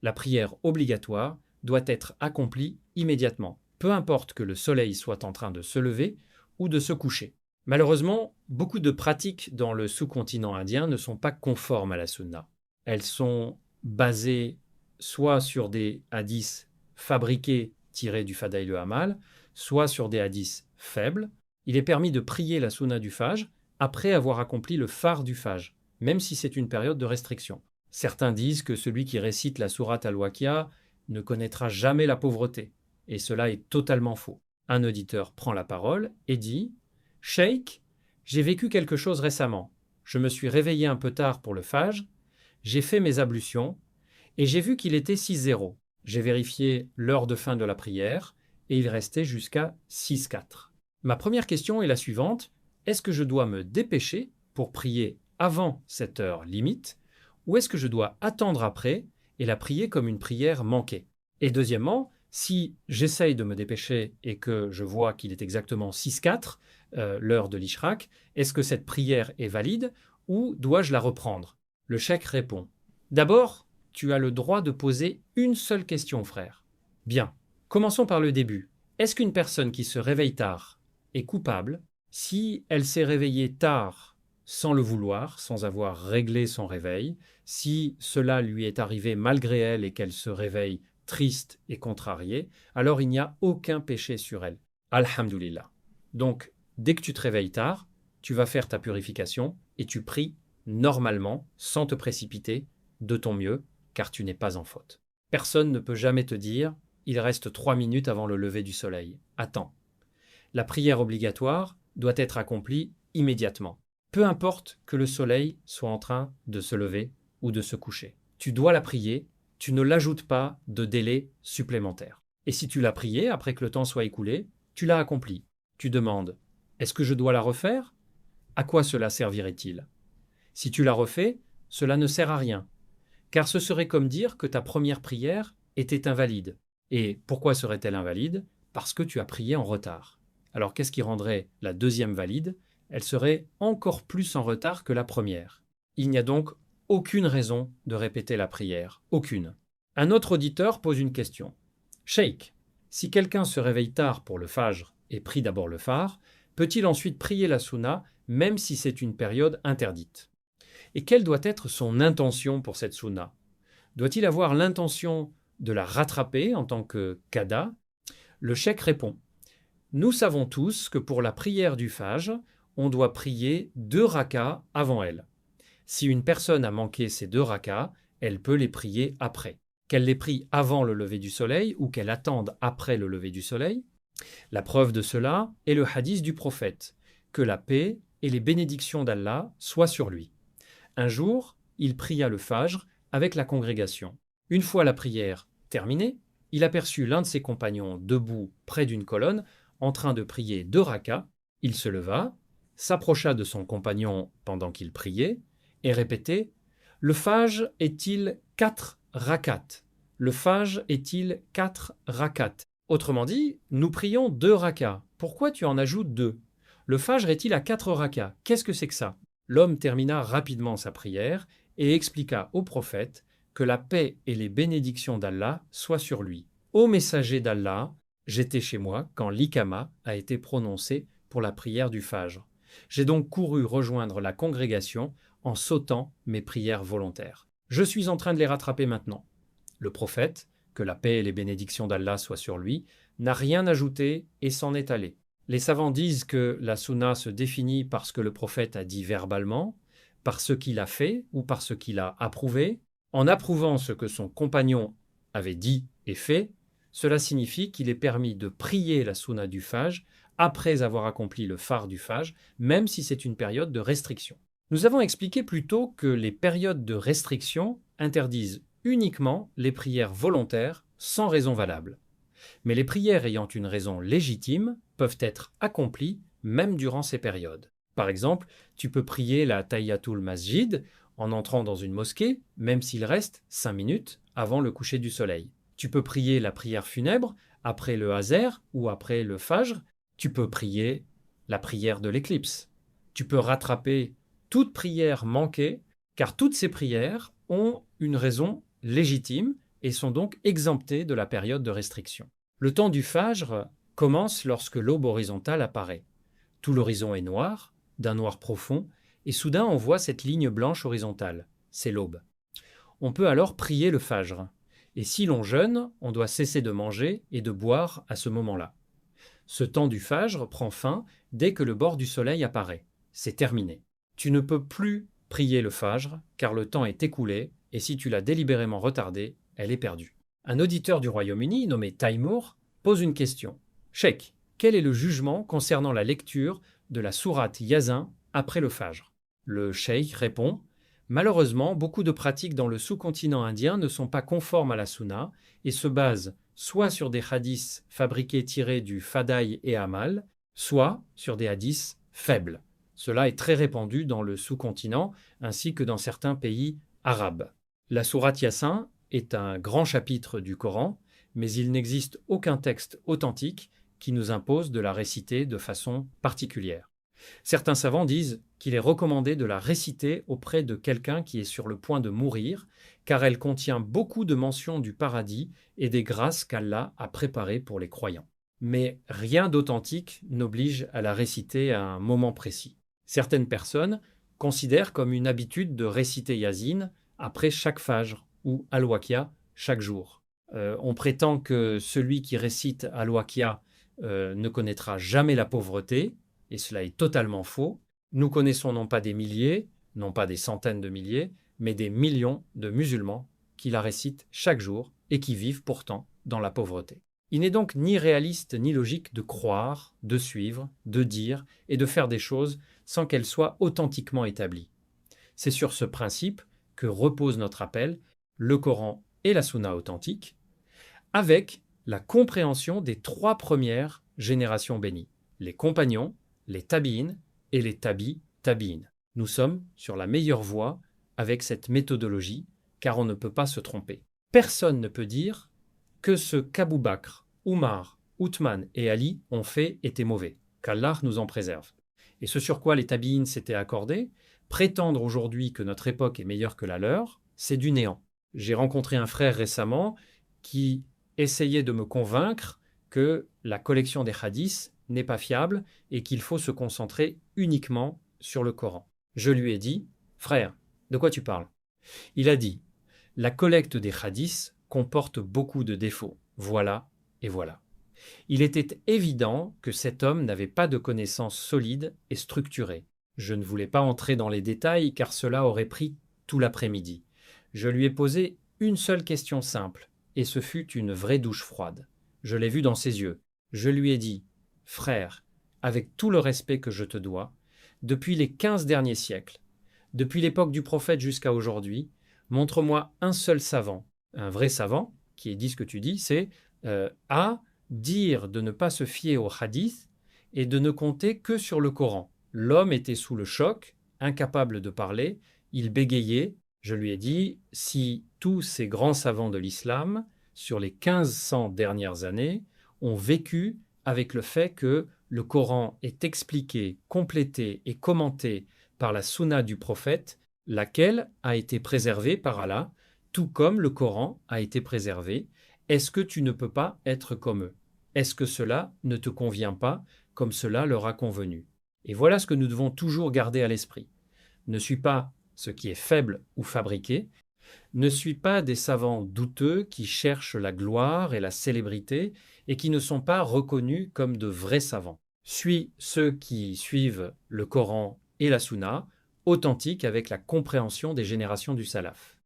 La prière obligatoire doit être accomplie immédiatement, peu importe que le soleil soit en train de se lever ou de se coucher. Malheureusement, beaucoup de pratiques dans le sous-continent indien ne sont pas conformes à la sunna. Elles sont basées soit sur des hadiths fabriqués tirés du Fadaïl Amal, soit sur des hadiths faibles. Il est permis de prier la sunna du Fajr après avoir accompli le phare du Fajr, même si c'est une période de restriction. Certains disent que celui qui récite la sourate al-Waqi'a ne connaîtra jamais la pauvreté, et cela est totalement faux. Un auditeur prend la parole et dit « Cheikh, j'ai vécu quelque chose récemment. Je me suis réveillé un peu tard pour le Fajr, j'ai fait mes ablutions, et j'ai vu qu'il était 6-0. J'ai vérifié l'heure de fin de la prière, et il restait jusqu'à 6-4. Ma première question est la suivante. Est-ce que je dois me dépêcher pour prier avant cette heure limite, ou est-ce que je dois attendre après et la prier comme une prière manquée? Et deuxièmement, si j'essaye de me dépêcher et que je vois qu'il est exactement 6-4, l'heure de l'Ishraq, est-ce que cette prière est valide ou dois-je la reprendre? Le cheikh répond: D'abord, tu as le droit de poser une seule question, frère. Bien, commençons par le début. Est-ce qu'une personne qui se réveille tard est coupable si elle s'est réveillée tard sans le vouloir, sans avoir réglé son réveil, si cela lui est arrivé malgré elle et qu'elle se réveille triste et contrariée, alors il n'y a aucun péché sur elle. Alhamdulillah. Donc, dès que tu te réveilles tard, tu vas faire ta purification et tu pries normalement, sans te précipiter, de ton mieux, car tu n'es pas en faute. Personne ne peut jamais te dire « il reste 3 minutes avant le lever du soleil ». Attends. La prière obligatoire doit être accomplie immédiatement, peu importe que le soleil soit en train de se lever ou de se coucher. Tu dois la prier, tu ne l'ajoutes pas de délai supplémentaire. Et si tu l'as priée après que le temps soit écoulé, tu l'as accomplie. Tu demandes « est-ce que je dois la refaire ? À quoi cela servirait-il » Si tu la refais, cela ne sert à rien, car ce serait comme dire que ta première prière était invalide. Et pourquoi serait-elle invalide? Parce que tu as prié en retard. Alors qu'est-ce qui rendrait la deuxième valide? Elle serait encore plus en retard que la première. Il n'y a donc aucune raison de répéter la prière, aucune. Un autre auditeur pose une question. Cheikh, si quelqu'un se réveille tard pour le Fajr et prie d'abord le phare, peut-il ensuite prier la Sunna même si c'est une période interdite? Et quelle doit être son intention pour cette sunna? Doit-il avoir l'intention de la rattraper en tant que qada? Le cheikh répond: Nous savons tous que pour la prière du Fajr, on doit prier 2 rakas avant elle. Si une personne a manqué ces 2 rakas, elle peut les prier après. Qu'elle les prie avant le lever du soleil ou qu'elle attende après le lever du soleil. La preuve de cela est le hadith du prophète, que la paix et les bénédictions d'Allah soient sur lui. Un jour, il pria le Fajr avec la congrégation. Une fois la prière terminée, il aperçut l'un de ses compagnons debout près d'une colonne en train de prier 2 rakas. Il se leva, s'approcha de son compagnon pendant qu'il priait et répétait: Le Fajr est-il 4 rakats? Le Fajr est-il 4 rakats? Autrement dit, nous prions 2 rakas. Pourquoi tu en ajoutes 2? Le Fajr est-il à 4 rakas? Qu'est-ce que c'est que ça? L'homme termina rapidement sa prière et expliqua au prophète que la paix et les bénédictions d'Allah soient sur lui. Ô messager d'Allah, j'étais chez moi quand l'Iqama a été prononcé pour la prière du Fajr. J'ai donc couru rejoindre la congrégation en sautant mes prières volontaires. Je suis en train de les rattraper maintenant. Le prophète, que la paix et les bénédictions d'Allah soient sur lui, n'a rien ajouté et s'en est allé. Les savants disent que la sunna se définit par ce que le prophète a dit verbalement, par ce qu'il a fait ou par ce qu'il a approuvé. En approuvant ce que son compagnon avait dit et fait, cela signifie qu'il est permis de prier la sunna du Fajr après avoir accompli le phare du Fajr, même si c'est une période de restriction. Nous avons expliqué plus tôt que les périodes de restriction interdisent uniquement les prières volontaires sans raison valable. Mais les prières ayant une raison légitime peuvent être accomplies même durant ces périodes. Par exemple, tu peux prier la Tahiyatul Masjid en entrant dans une mosquée, même s'il reste 5 minutes avant le coucher du soleil. Tu peux prier la prière funèbre après le Hazer ou après le Fajr. Tu peux prier la prière de l'éclipse. Tu peux rattraper toute prière manquée, car toutes ces prières ont une raison légitime et sont donc exemptés de la période de restriction. Le temps du Fajr commence lorsque l'aube horizontale apparaît. Tout l'horizon est noir, d'un noir profond, et soudain on voit cette ligne blanche horizontale. C'est l'aube. On peut alors prier le Fajr. Et si l'on jeûne, on doit cesser de manger et de boire à ce moment-là. Ce temps du Fajr prend fin dès que le bord du soleil apparaît. C'est terminé. Tu ne peux plus prier le Fajr car le temps est écoulé et si tu l'as délibérément retardé, elle est perdue. Un auditeur du Royaume-Uni nommé Taimour pose une question. Cheikh, quel est le jugement concernant la lecture de la sourate Yasin après le Fajr? Le cheikh répond. Malheureusement, beaucoup de pratiques dans le sous-continent indien ne sont pas conformes à la Sunna et se basent soit sur des hadiths fabriqués tirés du Fadaï et Amal, soit sur des hadiths faibles. Cela est très répandu dans le sous-continent ainsi que dans certains pays arabes. La sourate Yasin est un grand chapitre du Coran, mais il n'existe aucun texte authentique qui nous impose de la réciter de façon particulière. Certains savants disent qu'il est recommandé de la réciter auprès de quelqu'un qui est sur le point de mourir, car elle contient beaucoup de mentions du paradis et des grâces qu'Allah a préparées pour les croyants. Mais rien d'authentique n'oblige à la réciter à un moment précis. Certaines personnes considèrent comme une habitude de réciter Yasin après chaque Fajr ou Al-Waqi'a chaque jour. On prétend que celui qui récite Al-Waqi'a ne connaîtra jamais la pauvreté, et cela est totalement faux. Nous connaissons non pas des milliers, non pas des centaines de milliers, mais des millions de musulmans qui la récitent chaque jour et qui vivent pourtant dans la pauvreté. Il n'est donc ni réaliste ni logique de croire, de suivre, de dire et de faire des choses sans qu'elles soient authentiquement établies. C'est sur ce principe que repose notre appel, le Coran et la Sunna authentique, avec la compréhension des 3 premières générations bénies, les compagnons, les tabi'in et les tabi'in. Nous sommes sur la meilleure voie avec cette méthodologie, car on ne peut pas se tromper. Personne ne peut dire que ce qu'Abou Bakr, Oumar, Othman et Ali ont fait était mauvais, qu'Allah nous en préserve. Et ce sur quoi les tabi'in s'étaient accordés, prétendre aujourd'hui que notre époque est meilleure que la leur, c'est du néant. J'ai rencontré un frère récemment qui essayait de me convaincre que la collection des hadiths n'est pas fiable et qu'il faut se concentrer uniquement sur le Coran. Je lui ai dit, frère, de quoi tu parles? Il a dit, la collecte des hadiths comporte beaucoup de défauts. Voilà et voilà. Il était évident que cet homme n'avait pas de connaissances solides et structurées. Je ne voulais pas entrer dans les détails car cela aurait pris tout l'après-midi. Je lui ai posé une seule question simple et ce fut une vraie douche froide. Je l'ai vu dans ses yeux. Je lui ai dit, frère, avec tout le respect que je te dois, depuis les 15 derniers siècles, depuis l'époque du prophète jusqu'à aujourd'hui, montre-moi un seul savant, un vrai savant, qui ait dit ce que tu dis, c'est à dire de ne pas se fier aux hadiths et de ne compter que sur le Coran. L'homme était sous le choc, incapable de parler, il bégayait. Je lui ai dit, si tous ces grands savants de l'islam, sur les 1500 dernières années, ont vécu avec le fait que le Coran est expliqué, complété et commenté par la Sunna du prophète, laquelle a été préservée par Allah, tout comme le Coran a été préservé. Est-ce que tu ne peux pas être comme eux? Est-ce que cela ne te convient pas comme cela leur a convenu? Et voilà ce que nous devons toujours garder à l'esprit. Ne suis pas ce qui est faible ou fabriqué, ne suis pas des savants douteux qui cherchent la gloire et la célébrité et qui ne sont pas reconnus comme de vrais savants. Suis ceux qui suivent le Coran et la Sunna, authentiques avec la compréhension des générations du Salaf.